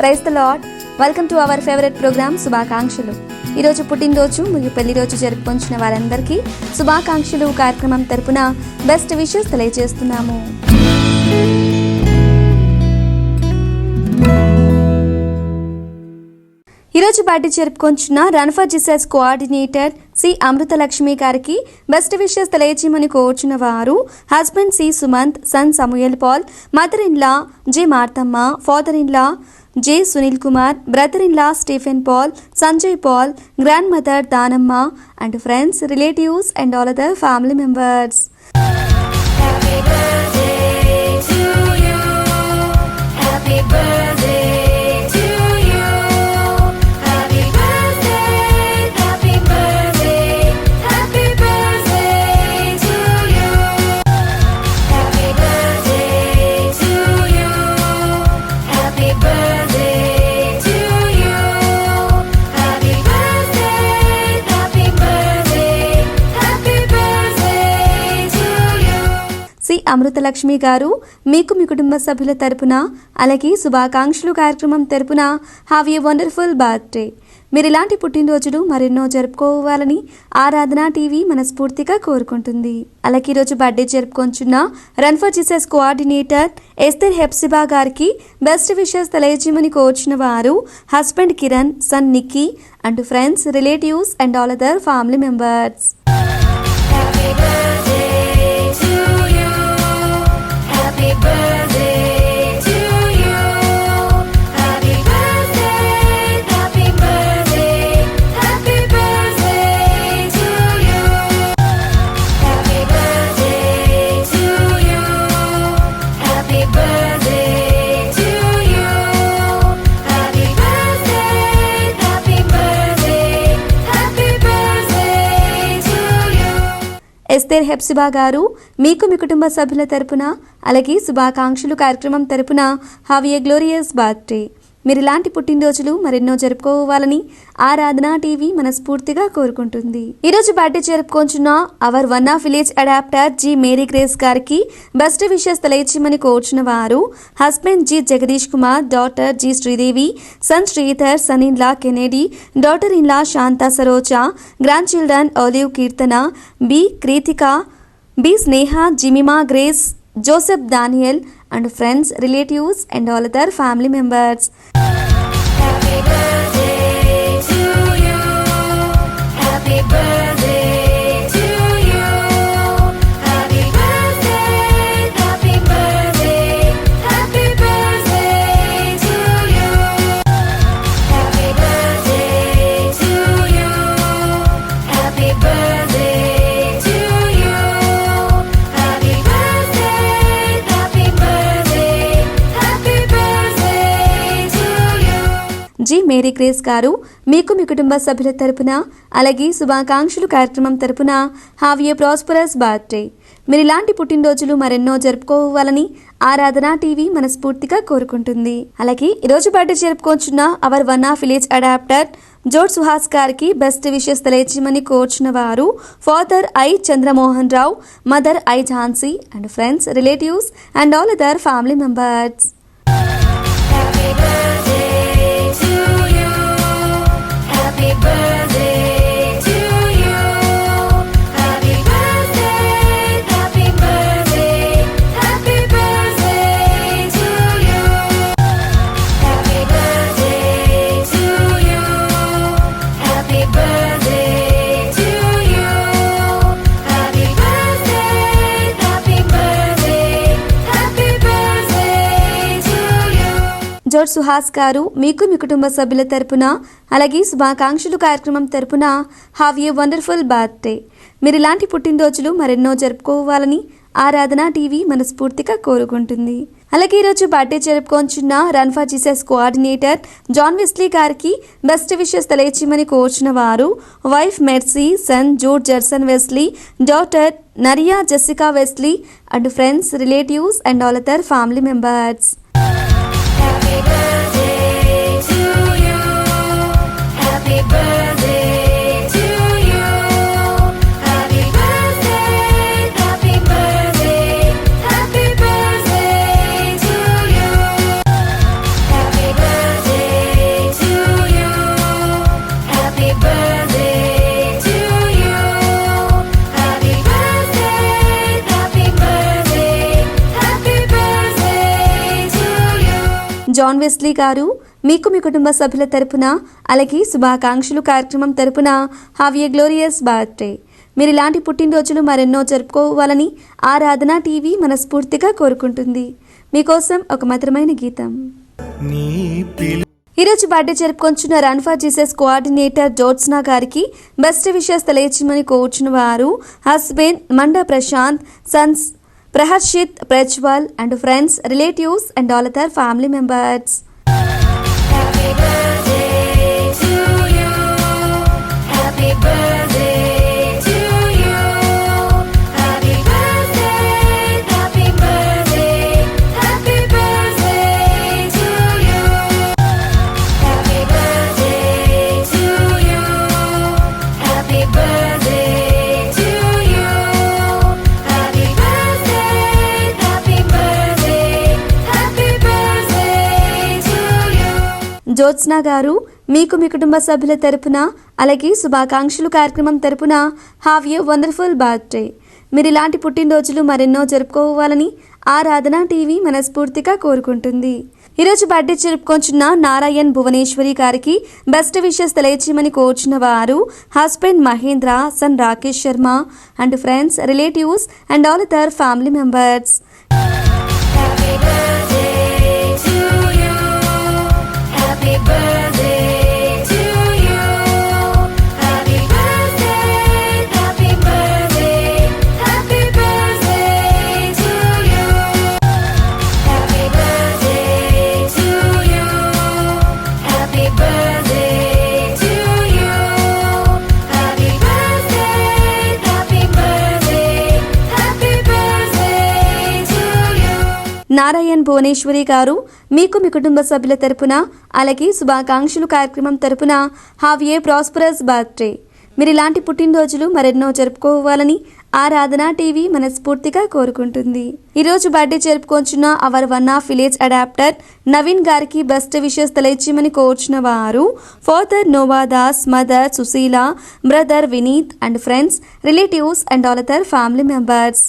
Praise the lord. Welcome to our favourite programme శుభాకాంక్షలు. ఈరోజు పుట్టినరోజు మరియు పెళ్లి రోజు జరుపుకొంచిన వారందరికీ శుభాకాంక్షలు కార్యక్రమం తరపున బెస్ట్ విషెస్ తెలియజేస్తున్నాము. ఈరోజు బర్త్డే జరుపుకొంచున్న run for Jesus coordinator C Amruthalakshmi గారికి బెస్ట్ విషెస్ తెలియజేయమని కోరుచున్న వారు హస్బెండ్ సి సుమంత్, సన్ సమూయల్ పాల్, mother in law J Marthamma, father in law J Sunil Kumar, brother in law Stephen Paul, Sanjay Paul, grandmother Danamma and friends, relatives and all other family members. C Amruthalakshmi గారు మీకు మీ కుటుంబ సభ్యుల తరపున అలాగే శుభాకాంక్షలు కార్యక్రమం తరపున హ్యావ్ ఏ వండర్ఫుల్ బర్త్డే. మీరు ఇలాంటి పుట్టినరోజులు మరెన్నో జరుపుకోవాలని ఆరాధన టీవీ మనస్ఫూర్తిగా కోరుకుంటుంది. అలాగే ఈరోజు బర్త్డే జరుపుకొంచున్న run for Jesus coordinator Esther Hepsiba గారికి బెస్ట్ విషెస్ తెలియజేయమని కోరుచున్న వారు husband Kiran, son Nikki and friends, relatives and all other family members. Esther Hepsiba గారు మీకు మీ కుటుంబ సభ్యుల తరపున అలాగే శుభాకాంక్షలు కార్యక్రమం తరపున హ్యావ్ ఏ గ్లోరియస్ బర్త్డే. మీరు ఇలాంటి పుట్టినరోజులు మరెన్నో జరుపుకోవాలని ఆరాధన టీవీ మనస్ఫూర్తిగా కోరుకుంటుంది. ఈరోజు బర్త్డే జరుపుకొంచున్న our one of village adopter G Mary Grace గారికి బెస్ట్ విషెస్ తెలియజేయమని కోరుచున్న వారు husband G Jagadeesh Kumar, daughter G Sridevi, son Sridhar, son in law Kennedy, daughter in law Santha Saroja, grandchildren Olive Keerthana, B Kruthika, B Sneha, Jemima Grace, Joseph Daniel and friends, relatives and all other family members. Happy birthday to you. Happy birthday to you. Happy birthday, happy birthday, happy birthday to you. Happy birthday to you. Happy birthday to you. Happy జి Mary Grace గారు మీకు మీ కుటుంబ సభ్యుల తరపున అలాగే శుభాకాంక్షలు కార్యక్రమం తరపున హ్యావ్ ఏ ప్రాస్పరస్ బర్త్డే. మీరు ఇలాంటి పుట్టినరోజులు మరెన్నో జరుపుకోవాలని ఆరాధన టీవీ మనస్ఫూర్తిగా కోరుకుంటుంది. అలాగే ఈరోజు బర్త్డే జరుపుకొంచున్న our one of village adopter Jod Suhas గారికి బెస్ట్ విషెస్ తెలియజేయమని కోరుచున్న వారు father I Chandramohan Rao, mother I Jhansi and friends, relatives and all other family members. Jod Suhas గారు మీకు మీ కుటుంబ సభ్యుల తరపున అలాగే శుభాకాంక్షలు కార్యక్రమం తరపున హ్యావ్ ఏ వండర్ఫుల్ బర్త్డే. మీరు ఇలాంటి పుట్టినరోజులు మరెన్నో జరుపుకోవాలని ఆరాధన టీవీ మనస్ఫూర్తిగా కోరుకుంటుంది. అలాగే ఈరోజు బర్త్డే జరుపుకొంచున్న run for Jesus coordinator John Wesley గారికి బెస్ట్ విషెస్ తెలియజేయమని కోరుచున్న వారు wife Mercy, son Jude Jerson Wesley, daughter Naria Jessica Wesley and friends, relatives and all other family members. Happy birthday to you. Happy birthday to you. Happy birthday, happy birthday, happy birthday to you. Happy birthday. John Wesley గారు మీకు మీ కుటుంబ సభ్యుల తరపున అలాగే శుభాకాంక్షలు కార్యక్రమం తరపున have a glorious birthday. మీరు ఇలాంటి పుట్టినరోజులు మరెన్నో జరుపుకోవాలని ఆరాధన టీవీ మనస్ఫూర్తిగా కోరుకుంటుంది. మీకోసం ఒక మధురమైన గీతం. ఈరోజు బర్త్డే జరుపుకొంచున్న run for Jesus coordinator Jyothsna గారికి బెస్ట్ విషెస్ తెలియచేయమని కోరుచున్న వారు husband Manda Prashanth, sons Praharshith, Prajwal and friends, relatives and all other family members. Jyothsna గారు మీకు మీ కుటుంబ సభ్యుల తరపున అలాగే శుభాకాంక్షలు కార్యక్రమం తరపున హ్యావ్ ఏ వండర్ఫుల్ బర్త్డే. మీరు ఇలాంటి పుట్టినరోజులు మరెన్నో జరుపుకోవాలని ఆరాధన టీవీ మనస్ఫూర్తిగా కోరుకుంటుంది. ఈరోజు బర్త్డే జరుపుకొంచున్న నారాయణ్ భువనేశ్వరి గారికి బెస్ట్ విషెస్ తెలియచేయమని కోరుచున్న వారు husband Mahendra, son Rakesh Sharma and friends, relatives and all other family members. Narayan Bhuvaneshwari గారు మీకు మీ కుటుంబ సభ్యుల తరపున అలాగే శుభాకాంక్షలు కార్యక్రమం తరపున హ్యావ్ ఏ ప్రాస్పరస్ బర్త్డే. మీరు ఇలాంటి పుట్టినరోజులు మరెన్నో జరుపుకోవాలని ఆరాధన టీవీ మనస్ఫూర్తిగా కోరుకుంటుంది. ఈరోజు బర్త్డే జరుపుకొంచున్న our one of village adopter Naveen గారికి బెస్ట్ విషెస్ తెలియచేయమని కోరుచున్న వారు father Novadas, mother Susheela, brother Vineeth and friends, relatives and all other family members.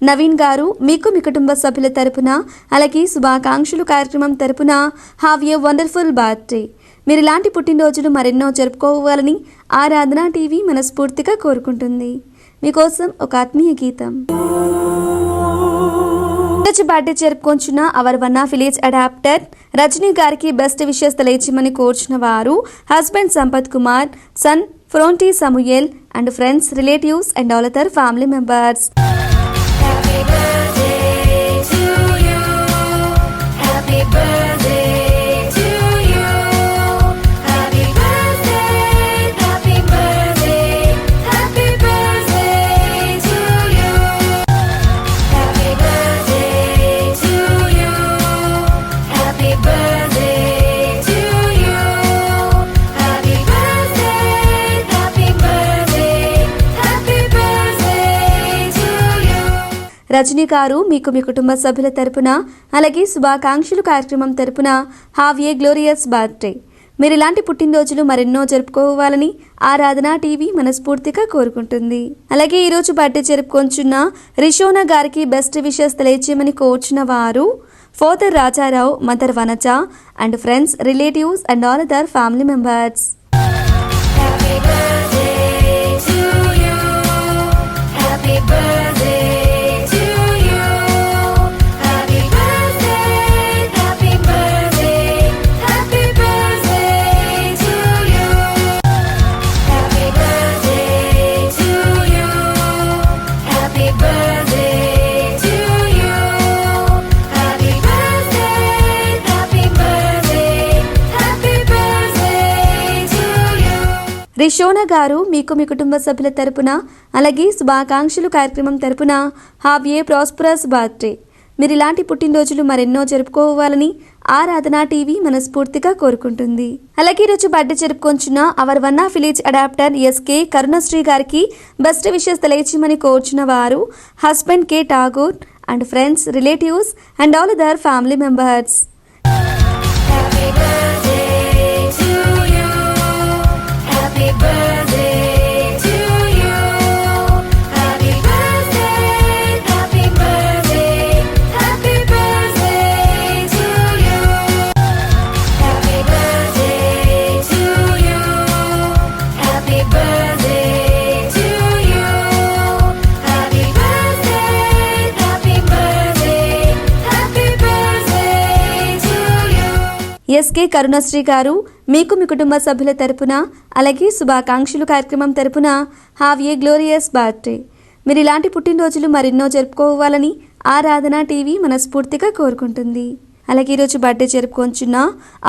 Naveen గారు మీకు మీ కుటుంబ సభ్యుల తరపున అలాగే శుభాకాంక్షలు కార్యక్రమం తరపున హ్యావ్ ఏ వండర్ఫుల్ బర్త్డే. మీరు ఇలాంటి పుట్టినరోజులు మరెన్నో జరుపుకోవాలని ఆరాధన టీవీ మనస్ఫూర్తిగా కోరుకుంటుంది. మీకోసం ఒక ఆత్మీయ గీతం. బర్త్డే జరుపుకొంచున్న our one of village adopter Rajani గారికి బెస్ట్ విషెస్ తెలియచేయమని కోరుచున్న వారు husband Sampath Kumar, son Fronty Samuel and friends, relatives and all other family members. Rajani గారు మీకు మీ కుటుంబ సభ్యుల తరపున అలాగే శుభాకాంక్షలు కార్యక్రమం తరపున హ్యావ్ ఏ గ్లోరియస్ బర్త్డే. మీరు ఇలాంటి పుట్టినరోజులు మరెన్నో జరుపుకోవాలని ఆరాధన టీవీ మనస్ఫూర్తిగా కోరుకుంటుంది. అలాగే ఈరోజు బర్త్డే జరుపుకొంచున్న రిషోనా గారికి బెస్ట్ విషెస్ తెలియచేయమని కోరుచున్న వారు father Rajarao, mother Vanaja and friends, relatives and all other family members. Rishona గారు మీకు మీ కుటుంబ సభ్యుల తరపున అలాగే శుభాకాంక్షలు కార్యక్రమం తరపున హ్యావ్ ఏ ప్రాస్పరస్ బర్త్డే. మీరు ఇలాంటి పుట్టినరోజులు మరెన్నో జరుపుకోవాలని ఆరాధన టీవీ మనస్ఫూర్తిగా కోరుకుంటుంది. అలాగే ఈరోజు బర్త్డే జరుపుకొంచున్న our one of village adopter SK Karunasri గారికి బెస్ట్ విషెస్ తెలియచేయమని కోరుచున్న వారు husband K Tagore and friends, relatives and all other family members. SK Karunasri గారు మీకు మీ కుటుంబ సభ్యుల తరపున అలాగే శుభాకాంక్షలు కార్యక్రమం తరపున హ్యావ్ ఏ గ్లోరియస్ బర్త్డే. మీరు ఇలాంటి పుట్టినరోజులు మరెన్నో జరుపుకోవాలని ఆరాధన టీవీ మనస్ఫూర్తిగా కోరుకుంటుంది. అలాగే ఈరోజు బర్త్డే జరుపుకొంచున్న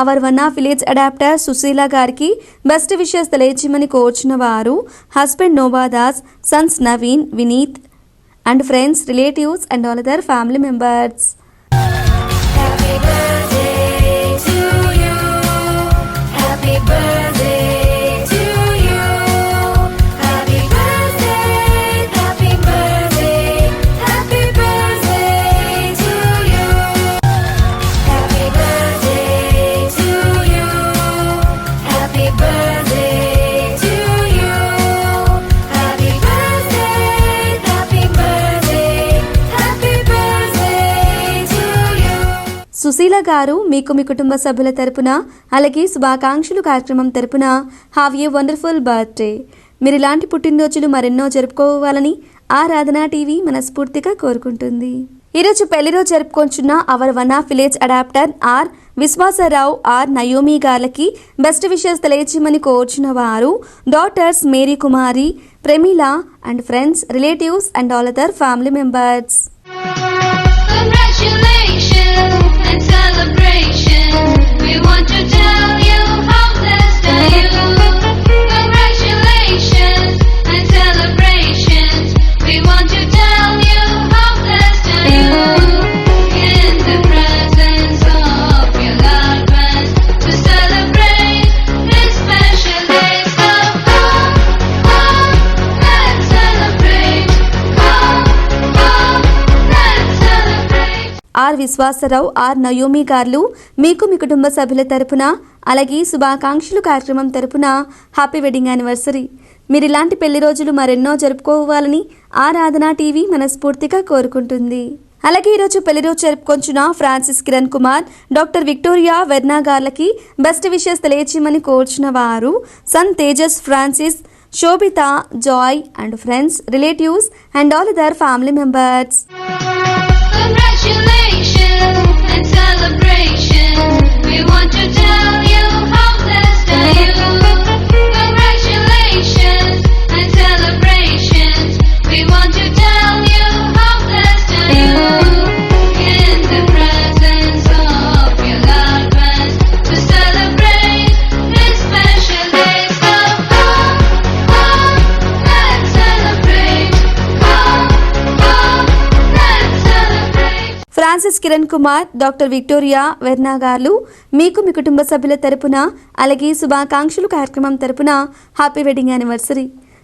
our one of village adopter Susheela గారికి బెస్ట్ విషెస్ తెలియచేయమని కోరుచున్న వారు husband Novadas, sons Naveen, Vineeth and friends, relatives and all other family members. Susheela గారు మీకు మీ కుటుంబ సభ్యుల తరపున అలాగే శుభాకాంక్షలు కార్యక్రమం తరపున హ్యావ్ ఏ వండర్ఫుల్ బర్త్డే. మీరు ఇలాంటి పుట్టినరోజులు మరెన్నో జరుపుకోవాలని ఆరాధన టీవీ మనస్ఫూర్తిగా కోరుకుంటుంది. ఈరోజు పెళ్లి రోజు జరుపుకొంచున్న our one of village adopter R Vishwasarao R Naomi గార్లకి బెస్ట్ విషెస్ తెలియచేయమని కోరుచున్న వారు daughters Mary Kumari, Prameela and friends, relatives and all other family members. And celebration, we want to tell you how blessed are you. Congratulations and celebrations, we want to tell you how blessed are you. In the presence of your loved ones, to celebrate this special day. So come, let's celebrate. Come, let's celebrate. R Vishwasarao R Naomi గారు మీకు మీ కుటుంబ సభ్యుల తరపున అలాగే శుభాకాంక్షలు కార్యక్రమం తరపున happy wedding anniversary. మీరు ఇలాంటి పెళ్లి రోజులు మరెన్నో జరుపుకోవాలని ఆరాధన టీవీ మనస్ఫూర్తిగా కోరుకుంటుంది. అలాగే ఈరోజు పెళ్లి రోజు జరుపుకొంచున్న Francis Kiran Kumar, doctor Victoria Verna గార్లకి బెస్ట్ విషెస్ తెలియచేయమని కోరుచున్న వారు son Tejas Francis, Shobhitha, Joy and friends, relatives and all other family members. Congratulations and celebration, we want to tell you how blessed are you. Congratulations and celebrations, we want to tell you how blessed are you. In the presence of your loved ones, to celebrate this special day. So come, let's celebrate. Come, let's celebrate. Francis Kiran Kumar, doctor Victoria Verna గారు మీకు మీ కుటుంబ సభ్యుల తరపున అలాగే శుభాకాంక్షలు కార్యక్రమం తరపున happy wedding anniversary.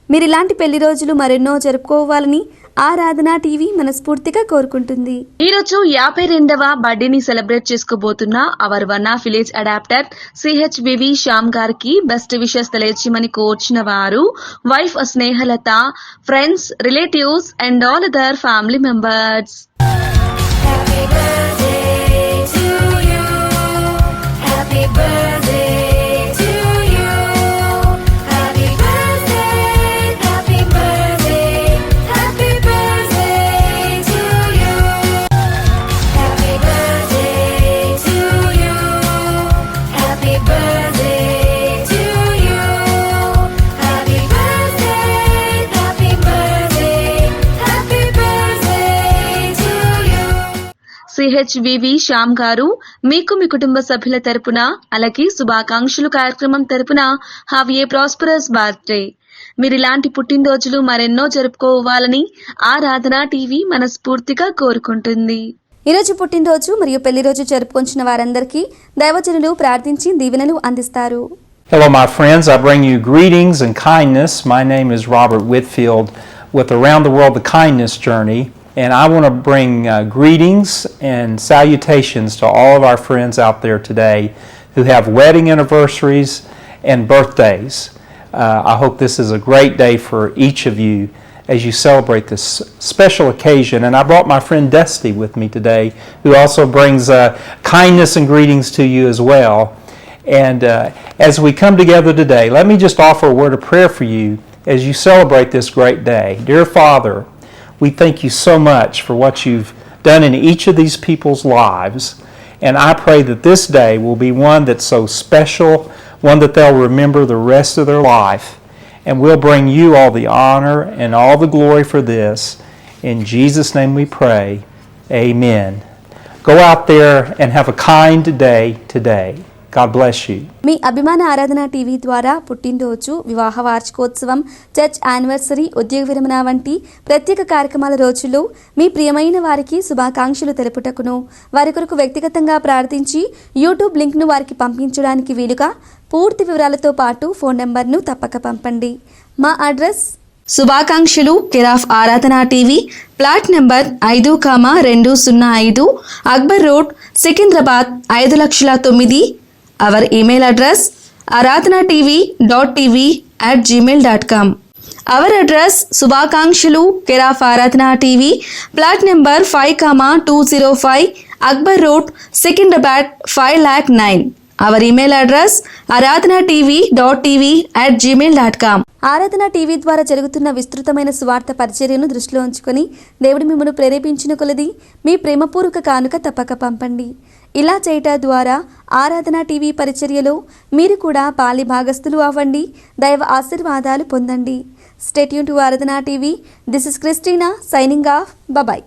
మీరు ఇలాంటి పెళ్లి రోజులు మరెన్నో జరుపుకోవాలని ఆరాధన టీవీ మనస్ఫూర్తిగా కోరుకుంటుంది. ఈరోజు 52వ బర్త్డేని సెలబ్రేట్ చేసుకోబోతున్న our one of village adopter CHVV Shyam గారికి బెస్ట్ విషెస్ తెలియచేయమని కోరుచున్న వారు wife Snehalatha, friends, relatives and all other family members. Happy birthday to you. Happy birthday to you. Happy birthday, happy birthday, happy birthday to you. Happy birthday to you. Happy birthday to you. Happy birthday, happy birthday, happy birthday to you. CHVV Shyam గారు మీకు మీ కుటుంబ సభ్యుల తరపున అలాగే శుభాకాంక్షలు కార్యక్రమం తరపున have a prosperous birthday. మీరు ఇలాంటి పుట్టినరోజులు మరెన్నో జరుపుకోవాలని ఆరాధన టీవీ మనస్ఫూర్తిగా కోరుకుంటుంది. ఈరోజు పుట్టినరోజు మరియు పెళ్లిరోజు జరుపుకొంచిన వారందరికీ దైవజనులు ప్రార్థించి దీవెనలు అందిస్తారు. Hello, my friends. I bring you greetings and kindness. My name is Robert Whitfield with Around the World the Kindness Journey, and I want to bring greetings and salutations to all of our friends out there today who have wedding anniversaries and birthdays. I hope this is a great day for each of you as you celebrate this special occasion. And I brought my friend Dusty with me today, who also brings kindness and greetings to you as well. And as we come together today, let me just offer a word of prayer for you as you celebrate this great day. Dear Father, we thank you so much for what you've done in each of these people's lives. And I pray that this day will be one that's so special, one that they'll remember the rest of their life. And we'll bring you all the honor and all the glory for this. In Jesus' name we pray. Amen. Go out there and have a kind day today. God bless you. మీ అభిమాన ఆరాధన TV ద్వారా పుట్టినరోజు, వివాహ వార్షికోత్సవం, church anniversary, ఉద్యోగ విరమణ వంటి ప్రత్యేక కార్యక్రమాల రోజుల్లో మీ ప్రియమైన వారికి శుభాకాంక్షలు తెలుపుటకును, వారి కొరకు వ్యక్తిగతంగా ప్రార్థించి యూట్యూబ్ లింక్ను వారికి పంపించడానికి వీలుగా పూర్తి వివరాలతో పాటు ఫోన్ నెంబర్ను తప్పక పంపండి. మా అడ్రస్ శుభాకాంక్షలు కేర్ ఆఫ్ ఆరాధన TV, plot number 5,205, Akbar road, Secunderabad 5,09,000. Hour email address aradhanatv.tv@gmail.com. Our address శుభాకాంక్షలు కేర్ ఆఫ్ ఆరాధన TV, plot number 5,205, Akbar road, Secunderabad 5,09,000. Hour email address aradhanatv.tv@gmail.com. ఆరాధన టీవీ ద్వారా జరుగుతున్న విస్తృతమైన సువార్త పరిచర్యను దృష్టిలో ఉంచుకొని దేవుడు మిమ్మల్ని ప్రేరేపించిన కొలది మీ ప్రేమపూర్వక కానుక తప్పక పంపండి. ఇలా చేయటం ద్వారా ఆరాధన టీవీ పరిచర్యలో మీరు కూడా పాలి భాగస్థులు అవ్వండి, దైవ ఆశీర్వాదాలు పొందండి. Stay tune to Aradhana TV. This is Christina signing off. Bye.